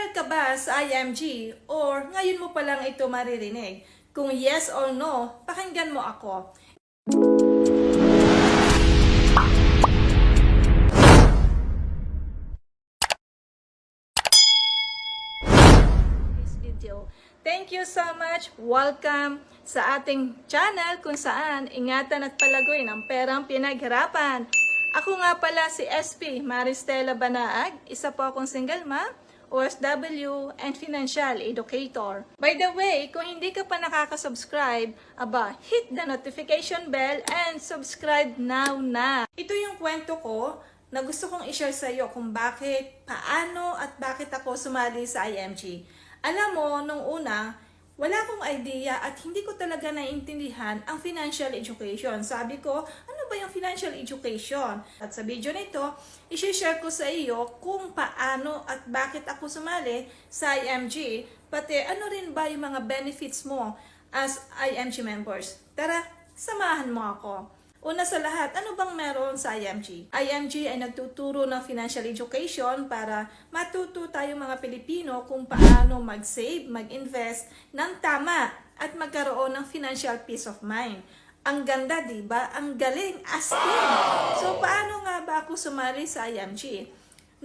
Matagal ka ba sa IMG or ngayon mo pa lang ito maririnig? Kung yes or no, pakinggan mo ako. This video. Thank you so much. Welcome sa ating channel kung saan ingatan at palaguin ang perang pinaghirapan. Ako nga pala si SP Maristela Banaag, isa po akong single mom, OFW, and financial educator. By the way, kung hindi ka pa nakaka-subscribe, hit the notification bell and subscribe now na. Ito yung kwento ko na gusto kong i-share sa iyo kung bakit, paano at bakit ako sumali sa IMG. Alam mo, nung una, wala akong idea at hindi ko talaga naiintindihan ang financial education. Sabi ko, ano ba yung financial education? At sa video nito, i-share ko sa iyo kung paano at bakit ako sumali sa IMG. Pati ano rin ba yung mga benefits mo as IMG members. Tara, samahan mo ako. Una sa lahat, ano bang meron sa IMG? IMG ay nagtuturo ng financial education para matuto tayong mga Pilipino kung paano mag-save, mag-invest ng tama at magkaroon ng financial peace of mind. Ang ganda, di ba? Ang galing, astig! So, paano nga ba ako sumali sa IMG?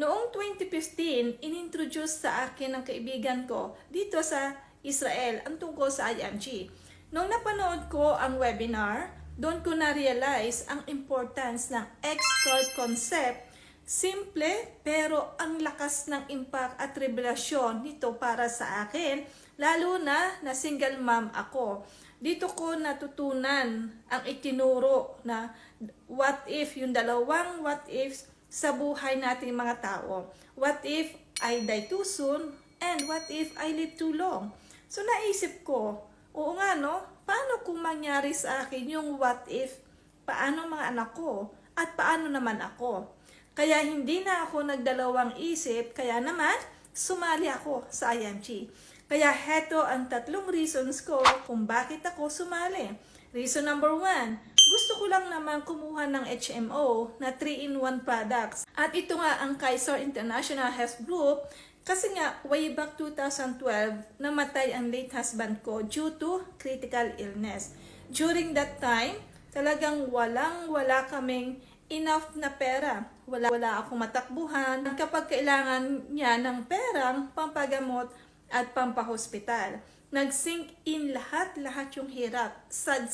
Noong 2015, inintroduce sa akin ng kaibigan ko dito sa Israel ang tungkol sa IMG. Nung napanood ko ang webinar, doon ko na-realize ang importance ng X-card concept. Simple, pero ang lakas ng impact at revelasyon nito para sa akin, lalo na single mom ako. Dito ko natutunan ang itinuro na what if, yung dalawang what if sa buhay nating mga tao. What if I die too soon and what if I live too long? So naisip ko, oo nga no, paano kung mangyari sa akin yung what if? Paano mga anak ko? At paano naman ako? Kaya hindi na ako nagdalawang isip, kaya naman sumali ako sa IMG. Kaya heto ang tatlong reasons ko kung bakit ako sumali. Reason number 1, gusto ko lang naman kumuha ng HMO na 3-in-1 products. At ito nga ang Kaiser International Health Group. Kasi nga, way back 2012, namatay ang late husband ko due to critical illness. During that time, talagang wala kaming enough na pera. Wala akong matakbuhan kapag kailangan niya ng perang pampagamot at pampahospital. Nag-sink in lahat yung hirap. Sad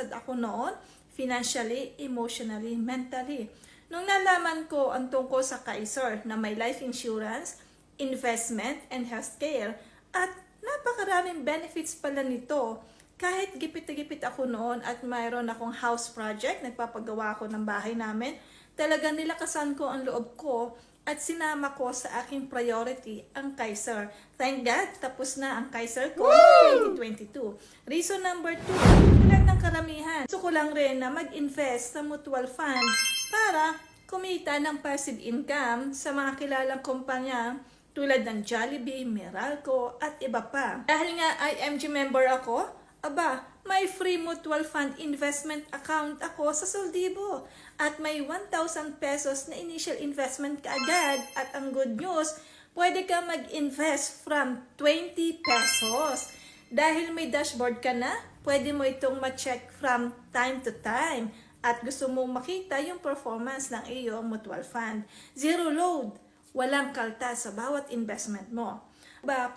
ako noon, financially, emotionally, mentally. Nung nalaman ko ang tungkol sa Kaiser na may life insurance, investment, and healthcare, at napakaraming benefits pala nito. Kahit gipit na gipit ako noon at mayroon akong house project, nagpapagawa ako ng bahay namin, talagang nilakasan ko ang loob ko at sinama ko sa aking priority ang Kaiser. Thank God, tapos na ang Kaiser ko noong 2022. Reason number 2, tulad ng karamihan, gusto ko lang rin na mag-invest sa mutual fund para kumita ng passive income sa mga kilalang kumpanya tulad ng Jollibee, Meralco, at iba pa. Dahil nga IMG member ako, may free mutual fund investment account ako sa Soldibo. At may 1,000 pesos na initial investment kaagad. At ang good news, pwede ka mag-invest from 20 pesos. Dahil may dashboard ka na, pwede mo itong ma-check from time to time. At gusto mong makita yung performance ng iyong mutual fund. Zero load. Walang kaltas sa bawat investment mo.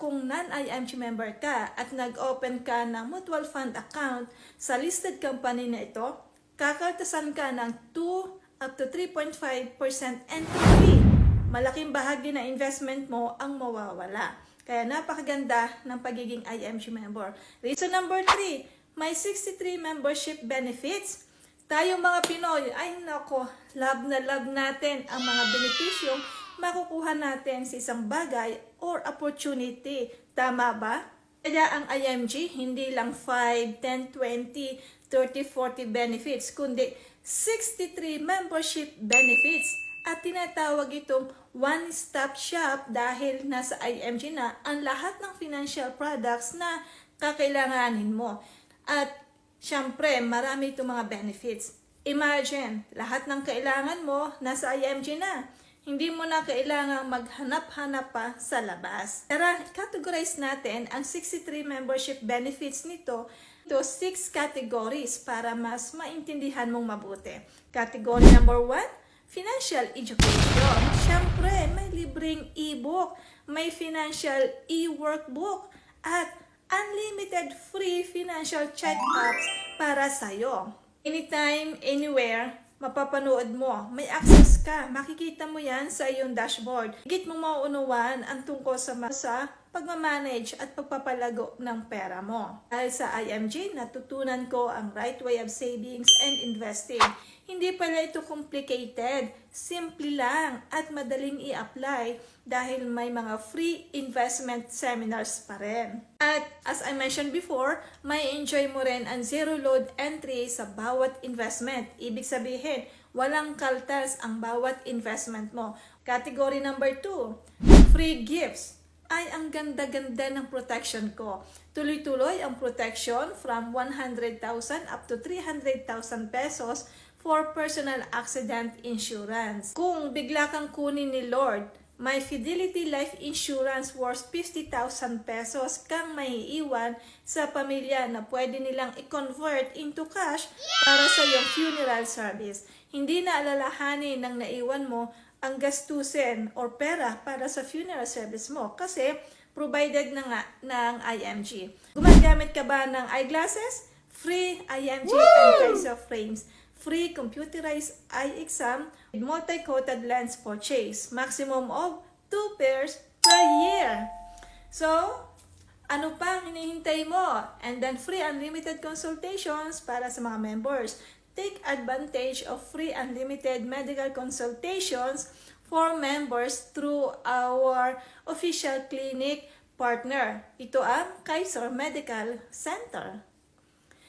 Kung non-IMG member ka at nag-open ka ng mutual fund account sa listed company na ito, kakaltasan ka ng 2 up to 3.5% entry fee. Malaking bahagi na investment mo ang mawawala. Kaya napakaganda ng pagiging IMG member. Reason number 3, may 63 membership benefits. Tayong mga Pinoy, ay nako, love na love natin ang mga benepisyong makukuha natin sa isang bagay or opportunity. Tama ba? Kaya ang IMG, hindi lang 5, 10, 20, 30, 40 benefits, kundi 63 membership benefits. At tinatawag itong one-stop shop dahil nasa IMG na ang lahat ng financial products na kakailanganin mo. At syempre, marami itong mga benefits. Imagine, lahat ng kailangan mo nasa IMG na. Hindi mo na kailangang maghanap-hanap pa sa labas. Tara, categorize natin ang 63 membership benefits nito to 6 categories para mas maintindihan mong mabuti. Category number 1, financial education. Siyempre, may libreng e-book, may financial e-workbook, at unlimited free financial check-ups para sa'yo. Anytime, anywhere, mapapanood mo. May access ka. Makikita mo yan sa iyong dashboard. Higit mo mauunawaan ang tungkol sa pagmamanage at pagpapalago ng pera mo. Dahil sa IMG, natutunan ko ang right way of savings and investing. Hindi pala ito complicated. Simple lang at madaling i-apply dahil may mga free investment seminars pa rin. At as I mentioned before, may enjoy mo rin ang zero load entry sa bawat investment. Ibig sabihin, walang kaltas ang bawat investment mo. Category number 2, free gifts. Ay, ang ganda-ganda ng protection ko. Tuloy-tuloy ang protection from 100,000 up to 300,000 pesos for personal accident insurance. Kung bigla kang kunin ni Lord, may Fidelity Life Insurance worth 50,000 pesos kang maiiwan sa pamilya na pwede nilang i-convert into cash para sa iyong funeral service. Hindi na alalahanin ng naiwan mo ang gastusin or pera para sa funeral service mo kasi provided na nga ng IMG. Gumagamit ka ba ng eyeglasses? Free IMG and Kaiser frames. Free computerized eye exam with multi-coated lens purchase. Maximum of 2 pairs per year. So, ano pa ang hinihintay mo? And then free unlimited consultations para sa mga members. Take advantage of free unlimited medical consultations for members through our official clinic partner. Ito ang Kaiser Medical Center.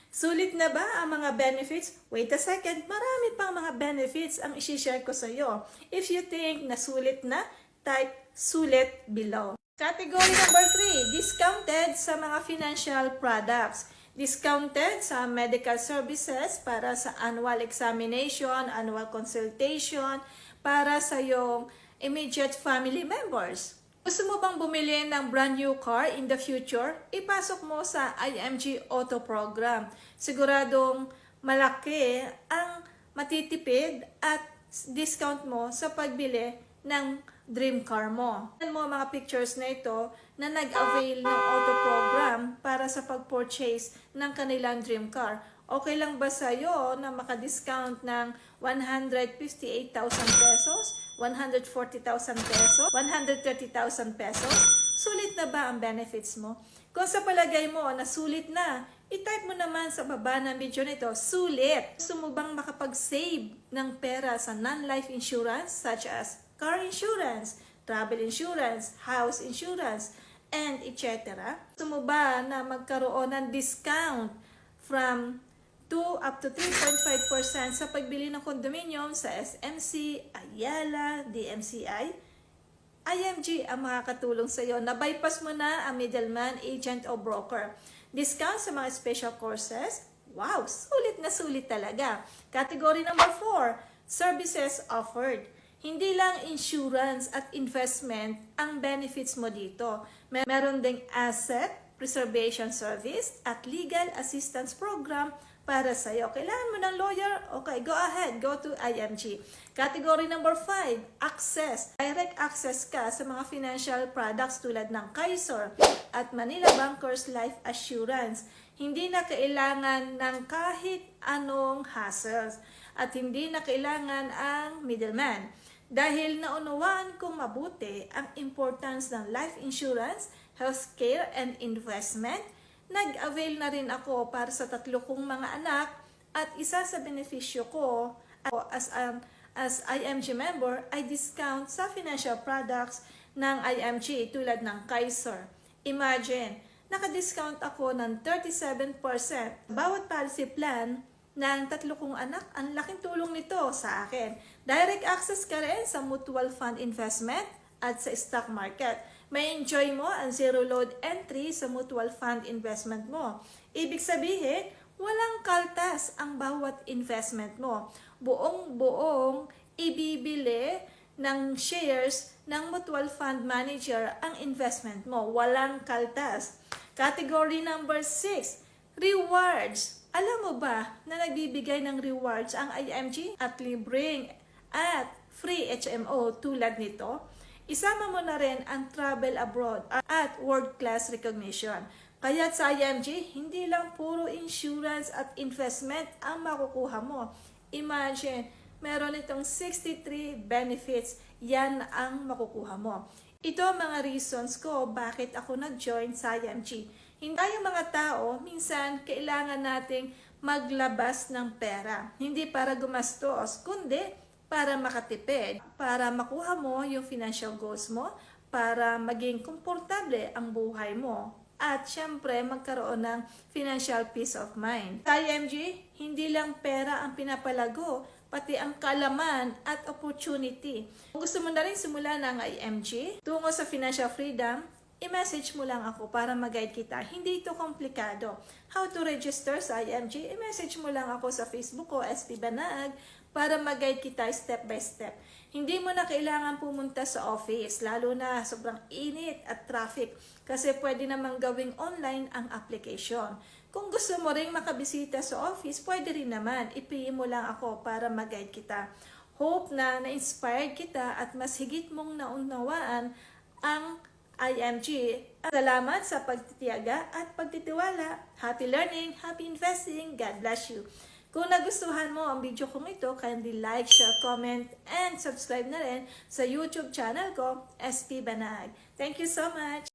Sulit na ba ang mga benefits? Wait a second, marami pang mga benefits ang isi-share ko sa iyo. If you think na sulit na, type sulit below. Category number 3, discounted sa mga financial products. Discounted sa medical services para sa annual examination, annual consultation, para sa iyong immediate family members. Gusto mo bang bumili ng brand new car in the future? Ipasok mo sa IMG Auto Program. Siguradong malaki ang matitipid at discount mo sa pagbili ng dream car mo. Tignan mo mga pictures na ito na nag-avail ng auto program para sa pag-purchase ng kanilang dream car. Okay lang ba sa iyo na maka-discount ng 158,000 pesos, 140,000 pesos, 130,000 pesos? Sulit na ba ang benefits mo? Kung sa palagay mo na sulit na, i-type mo naman sa baba ng video nito, sulit. Gusto mo bang makapag-save ng pera sa non-life insurance such as car insurance, travel insurance, house insurance, and etc.? Gusto mo ba na magkaroon ng discount from 2 up to 3.5% sa pagbili ng condominium sa SMC, Ayala, DMCI? IMG ang makakatulong sa iyo. Na-bypass mo na ang middleman, agent o broker. Discount sa mga special courses? Wow, sulit na sulit talaga. Category number 4, services offered. Hindi lang insurance at investment ang benefits mo dito. Meron ding asset preservation service at legal assistance program para sa iyo. Kailangan mo ng lawyer? Okay, go ahead. Go to IMG. Category number 5, access. Direct access ka sa mga financial products tulad ng Kaiser at Manila Bankers Life Assurance. Hindi na kailangan ng kahit anong hassles at hindi na kailangan ang middleman. Dahil naunawaan kong mabuti ang importance ng life insurance, healthcare, and investment, nag-avail na rin ako para sa 3 kong mga anak at isa sa benepisyo ko as IMG member ay discount sa financial products ng IMG tulad ng Kaiser. Imagine, naka-discount ako ng 37% bawat policy plan ng 3 kong anak. Ang laking tulong nito sa akin. Direct access ka rin sa mutual fund investment at sa stock market. May enjoy mo ang zero load entry sa mutual fund investment mo. Ibig sabihin, walang kaltas ang bawat investment mo. Buong-buong ibibili ng shares ng mutual fund manager ang investment mo. Walang kaltas. Category number 6, rewards. Alam mo ba na nagbibigay ng rewards ang IMG at libreng at free HMO tulad nito? Isama mo na rin ang travel abroad at world-class recognition. Kaya sa IMG, hindi lang puro insurance at investment ang makukuha mo. Imagine, meron itong 63 benefits, yan ang makukuha mo. Ito ang mga reasons ko bakit ako nag-join sa IMG. Hindi tayong mga tao, minsan kailangan nating maglabas ng pera. Hindi para gumastos, kundi para makatipid, para makuha mo yung financial goals mo, para maging komportable ang buhay mo. At syempre, magkaroon ng financial peace of mind. Sa IMG, hindi lang pera ang pinapalago, pati ang kalaman at opportunity. Kung gusto mo na rin simula ng IMG, tungo sa financial freedom, i-message mo lang ako para mag-guide kita. Hindi ito komplikado. How to register sa IMG, i-message mo lang ako sa Facebook ko, SP Banag, para mag-guide kita step by step. Hindi mo na kailangan pumunta sa office, lalo na sobrang init at traffic, kasi pwede namang gawing online ang application. Kung gusto mo ring makabisita sa office, pwede rin naman. I-PM mo lang ako para mag-guide kita. Hope na na-inspired kita at mas higit mong naunawaan ang IMG. Salamat sa pagtitiyaga at pagtitiwala. Happy learning, happy investing. God bless you. Kung nagustuhan mo ang video kong ito, kindly like, share, comment, and subscribe na rin sa YouTube channel ko, SP Banag. Thank you so much!